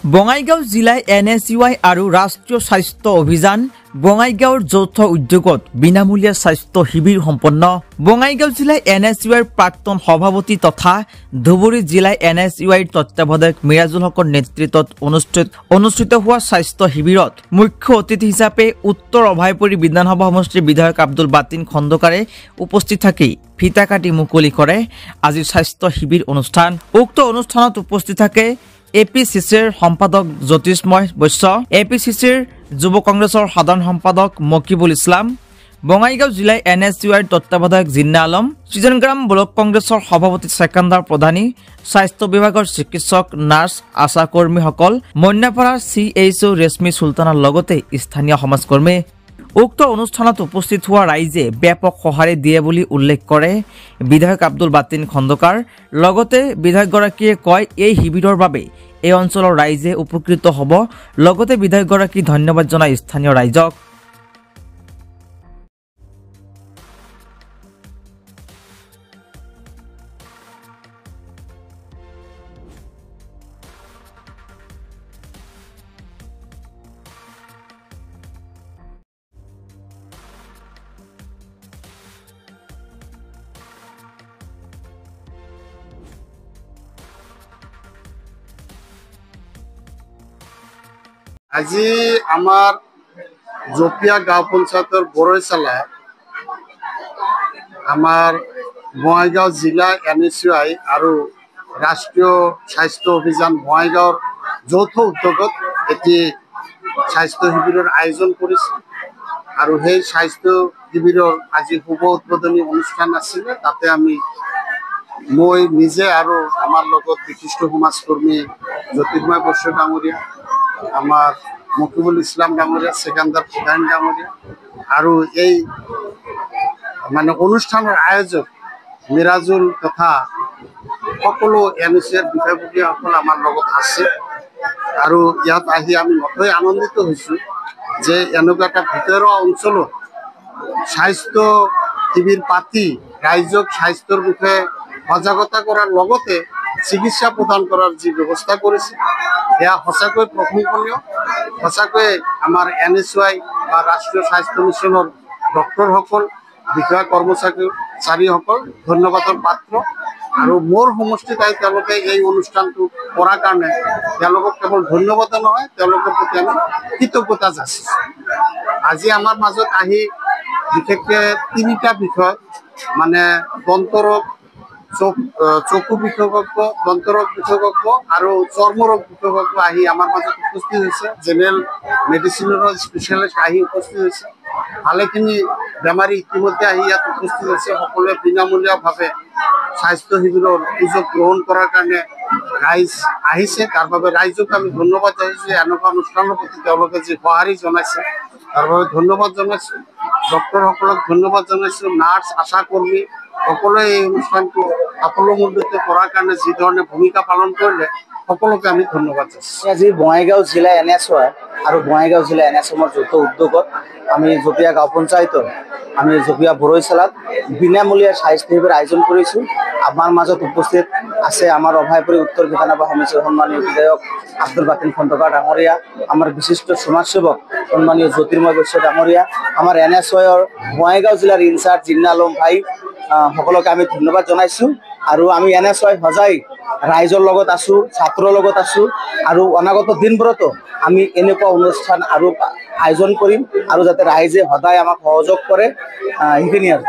Bongaigaon জিলায় NSUI আৰু ৰাষ্ট্ৰীয় স্বাস্থ্য অভিযান বঙাইগাঁৱৰ যৌথ উদ্যোগত বিনামূলীয়া স্বাস্থ্য শিবিৰ সম্পন্ন। বঙাইগাঁও জিলায় NSUIৰ প্ৰাক্তন সভাপতি তথা ধুবুৰী জিলায় NSUIৰ তত্ত্বাৱধায়ক মিৰাজুল হকৰ নেতৃত্বত অনুষ্ঠিত হোৱা স্বাস্থ্য শিবিৰত মুখ্য অতিথি হিচাপে উত্তৰ অভয়পুৰী বিধানসভা সমষ্টিৰ বিধায়ক আব্দুল বাতিন খন্দকাৰে উপস্থিত থাকি ফিতা কাটি মুকলি কৰে আজিৰ স্বাস্থ্য শিবিৰ অনুষ্ঠান। উক্ত অনুষ্ঠানত উপস্থিত থাকে APCCৰ সম্পাদক জ্যোতিষময় বৈশ্য, APCCৰ যুৱ কংগ্ৰেছৰ সাধাৰণ সম্পাদক মকিবুল ইছলাম, বঙাইগাঁও জিলাৰ NSUIৰ তত্ত্বাৱধায়ক জিন্না আলম, সৃজনগ্ৰাম ব্লক কংগ্ৰেছৰ সভাপতি সেকান্দাৰ প্ৰধানী, স্বাস্থ্য বিভাগৰ চিকিৎসক, নাৰ্ছ, আশা কৰ্মীসকল, মন্যাপাৰাৰ CHO ৰেশমি সুলতানৰ লগতে স্থানীয় সমাজকৰ্মী। উক্ত অনুষ্ঠানত উপস্থিত হোৱা ৰাইজে ব্যাপক সঁহাৰি দিয়ে বুলি উল্লেখ কৰে বিধায়ক আব্দুল বাতিন খন্দকাৰ। লগতে বিধায়কগৰাকীয়ে কয় এই শিবিৰৰ বাবে এই অঞ্চলৰ ৰাইজে উপকৃত হ'ব। লগতে বিধায়কগৰাকী ধন্যবাদ জনায় স্থানীয় ৰাইজক। আজি আমার জপিয়া গাঁও পঞ্চায়েতের বড়ইচালা আমার বঙাইগাঁও জিলা NSUI আর রাষ্ট্রীয় স্বাস্থ্য অভিযান বঙাইগাঁওর যৌথ উদ্যোগত এটি স্বাস্থ্য শিবিরের আয়োজন করেছে। আর সেই স্বাস্থ্য শিবিরের আজি শুভ উদ্বোধনী অনুষ্ঠান আছিল। তাতে মই নিজে আর আমার লগত বিশিষ্ট সমাজকর্মী জ্যোতির্ময় বৈশ্য ডাঙরিয়া, আমার মকিবুল ইসলাম ডাঙরিয়া, সেকান্দার প্রধান ডাঙরিয়া আর এই অনুষ্ঠানের আয়োজক মিরাজুল তথা সকলো NSUIৰ বিষয়ববীয়াসকল আমাৰ লগত আছে। আৰু ইয়াত আহি আমি নথৈ আনন্দিত হৈছোঁ যে এনেকুৱা এটা ভিতৰুৱা অঞ্চলত স্বাস্থ্য শিবিৰ পাতি ৰাইজক স্বাস্থ্যৰ বিষয়ে সজাগতা কৰাৰ লগতে চিকিৎসা প্ৰদান কৰাৰ যি ব্যৱস্থা কৰিছে সেয়া সঁচাকৈ প্ৰশংসনীয়। সঁচাকৈ আমাৰ NSUI বা ৰাষ্ট্ৰীয় স্বাস্থ্য মিছনৰ ডক্টৰসকল, বিষয়া কৰ্মচাৰীসকল ধন্যবাদৰ পাত্ৰ। আৰু মোৰ সমষ্টিত আহি তেওঁলোকে এই অনুষ্ঠানটো কৰাৰ কাৰণে তেওঁলোকক কেৱল ধন্যবাদ নহয়, তেওঁলোকৰ প্ৰতি আমি কৃতজ্ঞতা যাচিছোঁ। আজি আমাৰ মাজত আহি বিশেষকৈ তিনিটা বিষয় দন্তৰোগ, চকু বিশেষজ্ঞ, দন্তৰোগ বিশেষজ্ঞ আৰু চৰ্মৰোগ বিশেষজ্ঞ আহি আমাৰ মাজত উপস্থিত হৈছে। জেনেৰেল মেডিচিনৰ স্পেচিয়েলিষ্ট আহি উপস্থিত হৈছে। ভালেখিনি বেমাৰী ইতিমধ্যে আহি ইয়াত উপস্থিত হৈছে। সকলোৱে বিনামূলীয়াভাৱে স্বাস্থ্য শিবিৰৰ সুযোগ গ্ৰহণ কৰাৰ কাৰণে ৰাইজ আহিছে। তাৰ বাবে ৰাইজক আমি ধন্যবাদ জনাইছোঁ। এনেকুৱা অনুষ্ঠানৰ প্ৰতি তেওঁলোকে যি সঁহাৰি জনাইছে তাৰ বাবে ধন্যবাদ জনাইছোঁ। ডক্টৰসকলক ধন্যবাদ জনাইছোঁ। নাৰ্ছ, আশা কৰ্মী সকলোৱে এই অনুষ্ঠানটো সাফল্যমণ্ডিত কৰাৰ কাৰণে যি ধৰণে ভূমিকা পালন কৰিলে সকলোকে আমি ধন্যবাদ জনাইছোঁ। আজি বঙাইগাঁও জিলা NSUI আৰু বঙাইগাঁও জিলা NSMৰ যৌথ উদ্যোগত আমি জপিয়া গাঁও পঞ্চায়তৰ জপিয়া বড়ইচালাত বিনামূলীয়া স্বাস্থ্য শিবিৰ আয়োজন কৰিছোঁ। আমাৰ মাজত উপস্থিত আছে আমাৰ অভয়পুৰী উত্তৰ বিধানসভা সমষ্টিৰ সন্মানীয় বিধায়ক আব্দুল বাতিন খন্দকাৰ ডাঙৰীয়া, আমাৰ বিশিষ্ট সমাজসেৱক সন্মানীয় জ্যোতিৰ্ময় বৈশ্য ডাঙৰীয়া, আমাৰ NSUIৰ বঙাইগাঁও জিলাৰ ইনচাৰ্জ জিন্না আলম ভাই, সকলোকে আমি ধন্যবাদ জনাইছোঁ। আৰু আমি NSUI সজাই ৰাইজৰ লগত আছোঁ, ছাত্ৰৰ লগত আছোঁ আৰু অনাগত দিনবোৰতো আমি এনেকুৱা অনুষ্ঠান আৰু আয়োজন কৰিম আৰু যাতে ৰাইজে সদায় আমাক সহযোগ কৰে, সেইখিনি আৰু।